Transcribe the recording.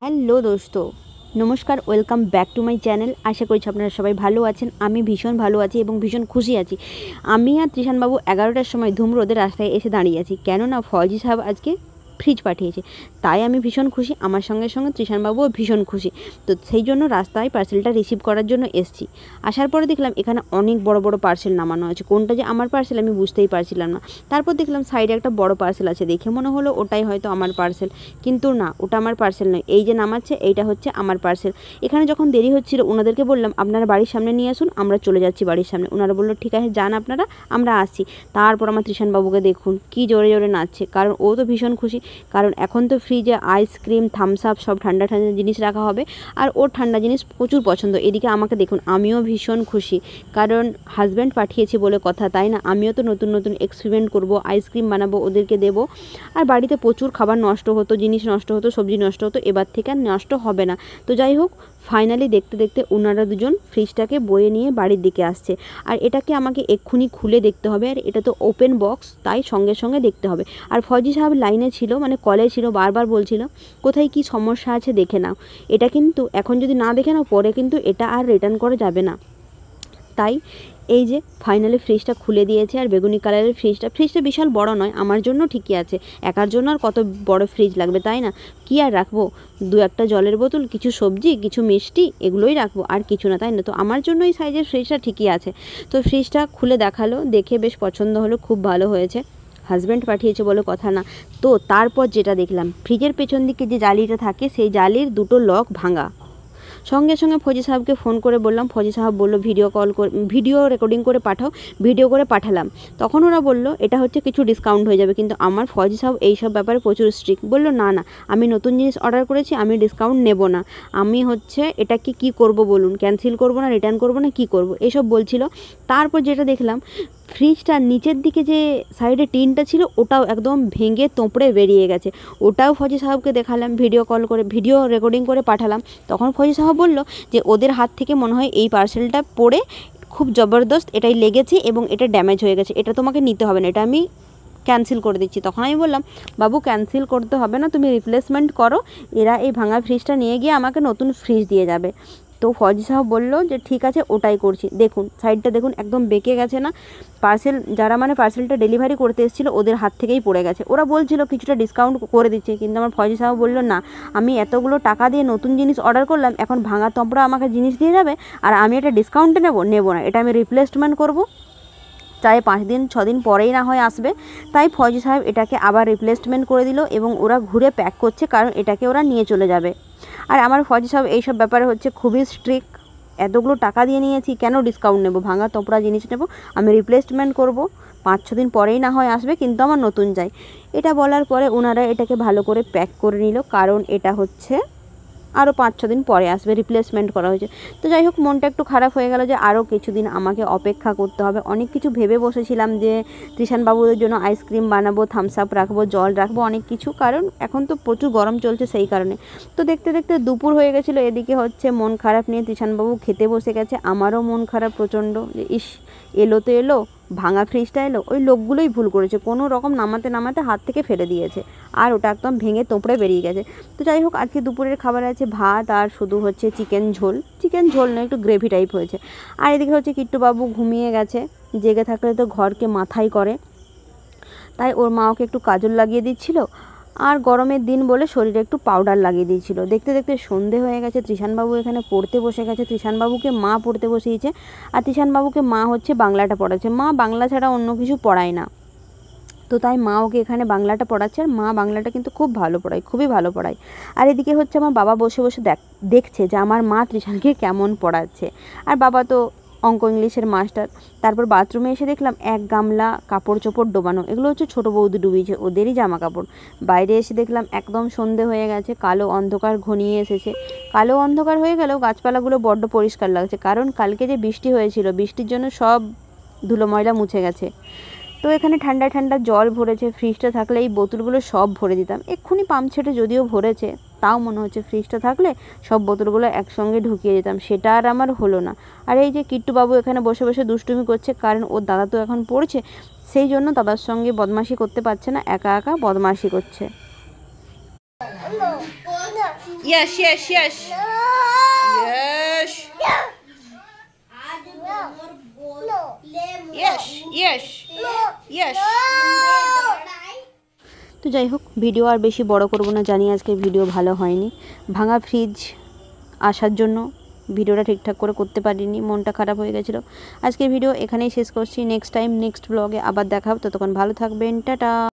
Hello দোস্ত, নমস্কার, welcome back to my channel. আশা করছি আপনারা সবাই ভালো আছেন। আমি ভীষণ ভালো আছি এবং ভীষণ খুশি আছি। আমি আর তৃষানবাবু 11টার সময় ধুমরোদের রাস্তায় এসে দাঁড়িয়ে আছি, কেননা ফয়জি সাহেব আজকে ফ্রিজ পাঠিয়েছে। তাই আমি ভীষণ খুশি, আমার সঙ্গে সঙ্গে তৃষানবাবুও ভীষণ খুশি। তো সেই জন্য রাস্তায় পার্সেলটা রিসিভ করার জন্য এসেছি। আসার পরে দেখলাম এখানে অনেক বড় বড় পার্সেল নামানো আছে। কোনটা যে আমার পার্সেল আমি বুঝতেই পারছিলাম না। তারপর দেখলাম সাইডে একটা বড় পার্সেল আছে, দেখে মনে হলো ওটাই হয়তো আমার পার্সেল, কিন্তু না, ওটা আমার পার্সেল নয়। এই যে নামাচ্ছে এইটা হচ্ছে আমার পার্সেল। এখানে যখন দেরি হচ্ছিল ওনাদেরকে বললাম আপনারা বাড়ির সামনে নিয়ে আসুন, আমরা চলে যাচ্ছি বাড়ির সামনে। ওনারা বললো ঠিক আছে যান আপনারা, আমরা আসছি। তারপর আমার তৃষানবাবুকে দেখুন কি জোরে জোরে নাচছে, কারণ ও তো ভীষণ খুশি, কারণ এখন তো ফ্রিজে আইসক্রিম, থামস আপ সব ঠান্ডা ঠান্ডা জিনিস রাখা হবে, আর ওর ঠান্ডা জিনিস প্রচুর পছন্দ। এদিকে আমাকে দেখুন, আমিও ভীষণ খুশি, কারণ হাজব্যান্ড পাঠিয়েছি বলে কথা, তাই না? আমিও তো নতুন নতুন এক্সপেরিমেন্ট করব, আইসক্রিম বানাবো, ওদেরকে দেবো। আর বাড়িতে প্রচুর খাবার নষ্ট হতো, জিনিস নষ্ট হতো, সবজি নষ্ট হতো, এবার থেকে আর নষ্ট হবে না। তো যাই হোক, ফাইনালি দেখতে দেখতে ওনারা দুজন ফ্রিজটাকে বয়ে নিয়ে বাড়ির দিকে আসছে। আর এটাকে আমাকে এক্ষুনি খুলে দেখতে হবে, আর এটা তো ওপেন বক্স, তাই সঙ্গে সঙ্গে দেখতে হবে। আর ফয়জি সাহেব লাইনে ছিল, মানে কলে ছিল, বারবার বলছিল কোথায় কি সমস্যা আছে দেখে নাও। এটা কিন্তু এখন যদি না দেখে নাও পরে কিন্তু এটা আর রিটার্ন করা যাবে না। তাই এই যে ফাইনালি ফ্রিজটা খুলে দিয়েছে। আর বেগুনি কালারের ফ্রিজটা বিশাল বড় নয়, আমার জন্য ঠিকই আছে। একার জন্য আর কত বড় ফ্রিজ লাগবে, তাই না? কি আর রাখবো, দু একটা জলের বোতল, কিছু সবজি, কিছু মিষ্টি, এগুলোই রাখবো, আর কিছু না, তাই না? তো আমার জন্য এই সাইজের ফ্রিজটা ঠিকই আছে। তো ফ্রিজটা খুলে দেখালো, দেখে বেশ পছন্দ হলো, খুব ভালো হয়েছে। হাজব্যান্ড পাঠিয়েছে বলে কথা না। তো তারপর যেটা দেখলাম, ফ্রিজের পেছন দিকে যে জালিটা থাকে সেই জালির দুটো লক ভাঙা। সঙ্গে সঙ্গে ফয়জি সাহেবকে ফোন করে বললাম, ফয়জি সাহেব বললো ভিডিও রেকর্ডিং করে পাঠাও। ভিডিও করে পাঠালাম। তখন ওরা বললো এটা হচ্ছে কিছু ডিসকাউন্ট হয়ে যাবে, কিন্তু আমার ফয়জি সাহেব এইসব ব্যাপারে প্রচুর স্ট্রিক্ট। বললো না না, আমি নতুন জিনিস অর্ডার করেছি, আমি ডিসকাউন্ট নেব না। আমি হচ্ছে এটাকে কি করব বলুন, ক্যান্সেল করব না, রিটার্ন করব না, কি করব, এসব বলছিল। তারপর যেটা দেখলাম, ফ্রিজটার নিচের দিকে যে সাইডে টিনটা ছিল ওটাও একদম ভেঙে তোঁপড়ে বেরিয়ে গেছে। ওটাও ফয়জি সাহেবকে দেখালাম, ভিডিও রেকর্ডিং করে পাঠালাম। তখন ফয়জি সাহেব বলল যে ওদের হাত থেকে মনে হয় এই পার্সেলটা পড়ে খুব জবরদস্ত এটাই লেগেছে এবং এটা ড্যামেজ হয়ে গেছে, এটা তোমাকে নিতে হবে না, এটা আমি ক্যান্সেল করে দিচ্ছি। তখন আমি বললাম বাবু ক্যান্সেল করতে হবে না, তুমি রিপ্লেসমেন্ট করো, এরা এই ভাঙা ফ্রিজটা নিয়ে গিয়ে আমাকে নতুন ফ্রিজ দিয়ে যাবে। তো ফয়জি সাহেব বললো যে ঠিক আছে ওটাই করছি। দেখুন সাইডটা দেখুন একদম বেঁকে গেছে না? যারা পার্সেলটা ডেলিভারি করতে এসেছিলো ওদের হাত থেকেই পড়ে গেছে। ওরা বলছিল কিছুটা ডিসকাউন্ট করে দিচ্ছে, কিন্তু আমার ফয়জি সাহেব বললো না, আমি এতগুলো টাকা দিয়ে নতুন জিনিস অর্ডার করলাম, এখন ভাঙা তপড়া আমাকে জিনিস দিয়ে যাবে আর আমি এটা ডিসকাউন্টে নেবো না, এটা আমি রিপ্লেসমেন্ট করব, চাই 5 দিন 6 দিন পরেই না হয় আসবে। তাই ফয়জি সাহেব এটাকে আবার রিপ্লেসমেন্ট করে দিল এবং ওরা ঘুরে প্যাক করছে, কারণ এটাকে ওরা নিয়ে চলে যাবে। আর আমার ফয়জি সাহেব এইসব ব্যাপারে হচ্ছে খুবই স্ট্রিক্ট। এতগুলো টাকা দিয়ে নিয়েছি, কেন ডিসকাউন্ট নেব, ভাঙা তোপড়া জিনিস নেব, আমি রিপ্লেসমেন্ট করব, 5-6 দিন পরেই না হয় আসবে, কিন্তু আমার নতুন চাই। এটা বলার পরে ওনারা এটাকে ভালো করে প্যাক করে নিল, কারণ এটা হচ্ছে আরও 5-6 দিন পরে আসবে, রিপ্লেসমেন্ট করা হয়েছে। তো যাই হোক, মনটা একটু খারাপ হয়ে গেল যে আরও কিছুদিন আমাকে অপেক্ষা করতে হবে। অনেক কিছু ভেবে বসেছিলাম যে তৃষানবাবুদের জন্য আইসক্রিম বানাবো, থামস আপ রাখবো, জল রাখবো, অনেক কিছু, কারণ এখন তো প্রচুর গরম চলছে সেই কারণে। তো দেখতে দেখতে দুপুর হয়ে গেছিলো, এদিকে হচ্ছে মন খারাপ নিয়ে তৃষানবাবু খেতে বসে গেছে, আমারও মন খারাপ প্রচণ্ড, যে ইস এলো তো এলো, ভাঙা ফ্রিজটা এলো, ওই লোকগুলোই ভুল করেছে, কোনো রকম নামাতে নামাতে হাত থেকে ফেলে দিয়েছে, আর ওটা একদম ভেঙে তোপড়ে বেরিয়ে গেছে। তো যাই হোক, আজকে দুপুরের খাবার আছে ভাত আর শুধু হচ্ছে চিকেন ঝোল না, একটু গ্রেভি টাইপ হয়েছে। আর এদিকে হচ্ছে কিট্টুবাবু ঘুমিয়ে গেছে, জেগে থাকলে তো ঘরকে মাথায় করে, তাই ওর মা ওকে একটু কাজল লাগিয়ে দিচ্ছিল, আর গরমের দিন বলে শরীরে একটু পাউডার লাগিয়ে দিয়েছিল। দেখতে দেখতে সন্ধে হয়ে গেছে, তৃষানবাবু এখানে পড়তে বসে গেছে, তৃষানবাবুকে মা পড়তে বসিয়েছে, আর তৃষানবাবুকে মা হচ্ছে বাংলাটা পড়াচ্ছে। মা বাংলা ছাড়া অন্য কিছু পড়ায় না, তো তাই মা ওকে এখানে বাংলাটা পড়াচ্ছে, আর মা বাংলাটা কিন্তু খুব ভালো পড়ায়, খুবই ভালো পড়ায়। আর এদিকে হচ্ছে আমার বাবা বসে বসে দেখছে যে আমার মা তৃষানকে কেমন পড়াচ্ছে, আর বাবা তো অঙ্ক ইংলিশের মাস্টার। তারপর বাথরুমে এসে দেখলাম এক গামলা কাপড় চোপড় ডোবানো, এগুলো হচ্ছে ছোটো বৌদি ডুবিয়েছে, ওদেরই জামা কাপড়। বাইরে এসে দেখলাম একদম সন্ধে হয়ে গেছে, কালো অন্ধকার ঘনিয়ে এসেছে। কালো অন্ধকার হয়ে গেলেও গাছপালাগুলো বড্ড পরিষ্কার লাগছে, কারণ কালকে যে বৃষ্টি হয়েছিল, বৃষ্টির জন্য সব ধুলো ময়লা মুছে গেছে। তো এখানে ঠান্ডা ঠান্ডা জল ভরেছে, ফ্রিজটা থাকলে এই বোতলগুলো সব ভরে দিতাম। এক্ষুনি পাম্প ছেটে যদিও ভরেছে, তাও মনে হচ্ছে ফ্রিজটা থাকলে সব বোতলগুলো একসঙ্গে ঢুকিয়ে দিতাম, সেটা আর আমার হলো না। আর এই যে কিট্টুবাবু এখানে বসে বসে দুষ্টুমি করছে, কারণ ওর দাদা তো এখন পড়ছে, সেই জন্য দাদার সঙ্গে বদমাশি করতে পারছে না, একা একা বদমাশি করছে। Yes, yes, yes. Yes. Yes, yes. Yes. তো যাই হোক, ভিডিও আর বেশি বড় করব না, জানি আজকের ভিডিও ভালো হয়নি। ভাঙা ফ্রিজ আসার জন্য ভিডিওটা ঠিকঠাক করে করতে পারিনি, মনটা খারাপ হয়ে গেছিলো। আজকের ভিডিও এখানেই শেষ করছি। নেক্সট টাইম নেক্সট ব্লগে আবার দেখা হবে। ততক্ষণ ভালো থাকবেন, টাটা।